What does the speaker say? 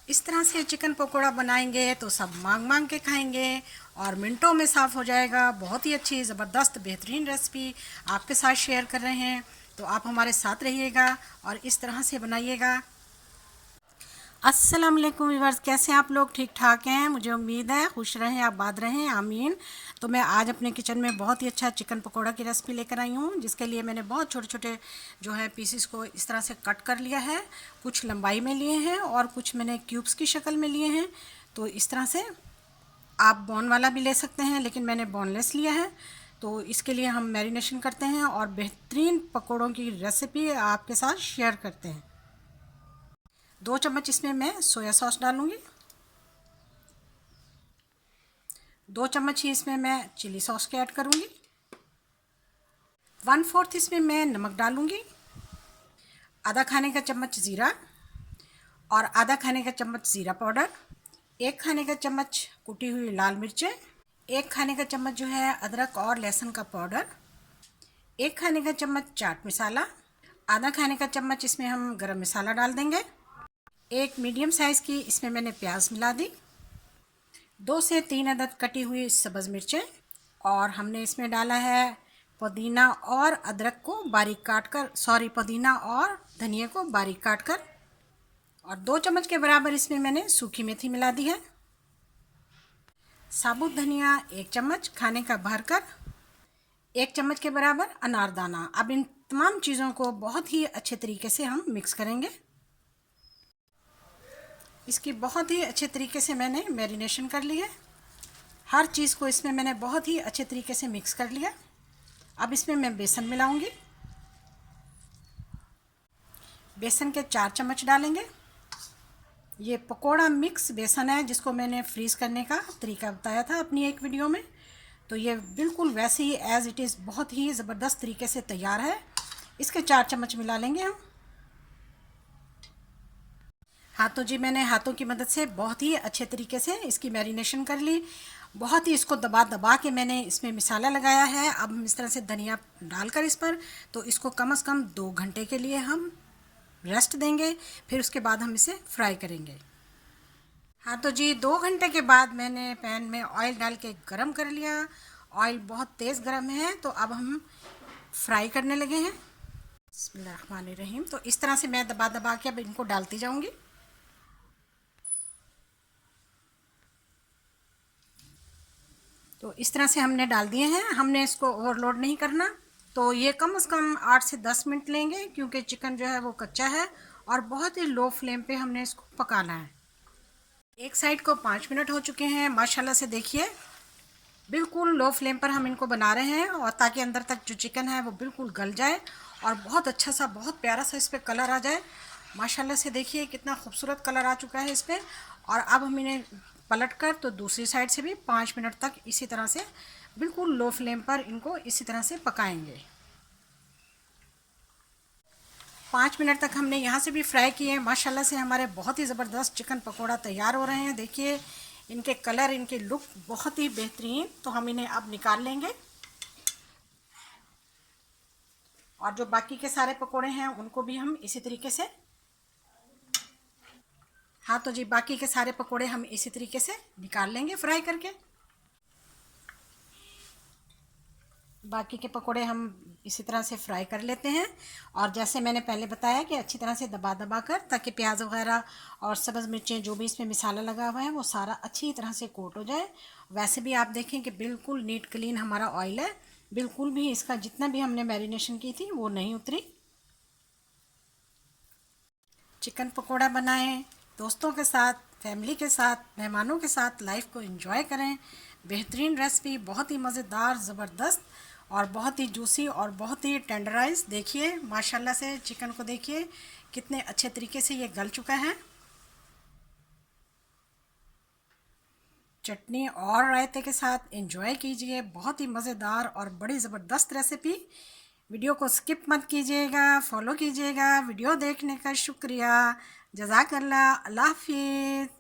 इस तरह से चिकन पकोड़ा बनाएंगे तो सब मांग मांग के खाएंगे और मिनटों में साफ़ हो जाएगा। बहुत ही अच्छी ज़बरदस्त बेहतरीन रेसिपी आपके साथ शेयर कर रहे हैं, तो आप हमारे साथ रहिएगा और इस तरह से बनाइएगा। अस्सलाम वालेकुम व्यूअर्स, कैसे हैं आप लोग? ठीक ठाक हैं, मुझे उम्मीद है। खुश रहें, आबाद रहें, आमीन। तो मैं आज अपने किचन में बहुत ही अच्छा चिकन पकोड़ा की रेसिपी लेकर आई हूँ, जिसके लिए मैंने बहुत छोटे छोटे जो है पीसेस को इस तरह से कट कर लिया है। कुछ लंबाई में लिए हैं और कुछ मैंने क्यूब्स की शक्ल में लिए हैं। तो इस तरह से आप बोन वाला भी ले सकते हैं, लेकिन मैंने बोनलेस लिया है। तो इसके लिए हम मैरिनेशन करते हैं और बेहतरीन पकौड़ों की रेसिपी आपके साथ शेयर करते हैं। 2 चम्मच इसमें मैं सोया सॉस डालूंगी। 2 चम्मच ही इसमें मैं चिली सॉस के ऐड करूंगी। 1/4 इसमें मैं नमक डालूंगी। आधा खाने का चम्मच ज़ीरा और आधा खाने का चम्मच ज़ीरा पाउडर। 1 खाने का चम्मच कुटी हुई लाल मिर्चें। 1 खाने का चम्मच जो है अदरक और लहसुन का पाउडर। 1 खाने का चम्मच चाट मसाला। आधा खाने का चम्मच इसमें हम गरम मसाला डाल देंगे। 1 मीडियम साइज़ की इसमें मैंने प्याज मिला दी। 2 से 3 अदद कटी हुई सब्ज़ मिर्चें और हमने इसमें डाला है पुदीना और अदरक को बारीक काट कर, पुदीना और धनिया को बारीक काट कर। और 2 चम्मच के बराबर इसमें मैंने सूखी मेथी मिला दी है। साबुत धनिया 1 चम्मच खाने का भरकर। 1 चम्मच के बराबर अनारदाना। अब इन तमाम चीज़ों को बहुत ही अच्छे तरीके से हम मिक्स करेंगे। इसकी बहुत ही अच्छे तरीके से मैंने मैरिनेशन कर ली है। हर चीज़ को इसमें मैंने बहुत ही अच्छे तरीके से मिक्स कर लिया। अब इसमें मैं बेसन मिलाऊंगी। बेसन के 4 चम्मच डालेंगे। ये पकोड़ा मिक्स बेसन है, जिसको मैंने फ्रीज़ करने का तरीका बताया था अपनी एक वीडियो में। तो ये बिल्कुल वैसे ही एज़ इट इज़ बहुत ही ज़बरदस्त तरीके से तैयार है। इसके 4 चम्मच मिला लेंगे हम। हाथों जी, मैंने हाथों की मदद से बहुत ही अच्छे तरीके से इसकी मैरिनेशन कर ली। बहुत ही इसको दबा दबा के मैंने इसमें मसाला लगाया है। अब हम इस तरह से धनिया डालकर इस पर, तो इसको कम से कम 2 घंटे के लिए हम रेस्ट देंगे। फिर उसके बाद हम इसे फ्राई करेंगे। हाँ तो जी, 2 घंटे के बाद मैंने पैन में ऑयल डाल के गरम कर लिया। ऑयल बहुत तेज़ गरम है, तो अब हम फ्राई करने लगे हैं। बिस्मिल्लाहिर्रहमानिर्रहीम। तो इस तरह से मैं दबा दबा के अब इनको डालती जाऊंगी। तो इस तरह से हमने डाल दिए हैं। हमने इसको ओवरलोड नहीं करना। तो ये कम से कम 8 से 10 मिनट लेंगे, क्योंकि चिकन जो है वो कच्चा है और बहुत ही लो फ्लेम पे हमने इसको पकाना है। एक साइड को 5 मिनट हो चुके हैं। माशाल्लाह से देखिए, बिल्कुल लो फ्लेम पर हम इनको बना रहे हैं, और ताकि अंदर तक जो चिकन है वो बिल्कुल गल जाए और बहुत अच्छा सा, बहुत प्यारा सा इस पर कलर आ जाए। माशाल्लाह से देखिए कितना खूबसूरत कलर आ चुका है इस पर। और अब हम इन्हें पलट कर तो दूसरी साइड से भी 5 मिनट तक इसी तरह से बिल्कुल लो फ्लेम पर इनको इसी तरह से पकाएंगे। 5 मिनट तक हमने यहाँ से भी फ्राई किए। माशाल्लाह से हमारे बहुत ही ज़बरदस्त चिकन पकोड़ा तैयार हो रहे हैं। देखिए इनके कलर, इनके लुक बहुत ही बेहतरीन। तो हम इन्हें अब निकाल लेंगे, और जो बाकी के सारे पकोड़े हैं उनको भी हम इसी तरीके से, हाँ तो जी, बाकी के सारे पकोड़े हम इसी तरीके से निकाल लेंगे फ्राई करके। बाकी के पकोड़े हम इसी तरह से फ्राई कर लेते हैं। और जैसे मैंने पहले बताया कि अच्छी तरह से दबा दबा कर, ताकि प्याज वगैरह और सब्ज़ मिर्चें जो भी इसमें मसाला लगा हुआ है वो सारा अच्छी तरह से कोट हो जाए। वैसे भी आप देखें कि बिल्कुल नीट क्लीन हमारा ऑयल है, बिल्कुल भी इसका जितना भी हमने मैरिनेशन की थी वो नहीं उतरी। चिकन पकोड़ा बनाएं दोस्तों के साथ, फैमिली के साथ, मेहमानों के साथ, लाइफ को एंजॉय करें। बेहतरीन रेसिपी, बहुत ही मज़ेदार, ज़बरदस्त और बहुत ही जूसी और बहुत ही टेंडराइज। देखिए माशाल्लाह से चिकन को देखिए कितने अच्छे तरीके से ये गल चुका है। चटनी और रायते के साथ एंजॉय कीजिए। बहुत ही मज़ेदार और बड़ी ज़बरदस्त रेसिपी। वीडियो को स्किप मत कीजिएगा, फॉलो कीजिएगा। वीडियो देखने का शुक्रिया। जज़ाकल्लाह। अल्लाह हाफिज़।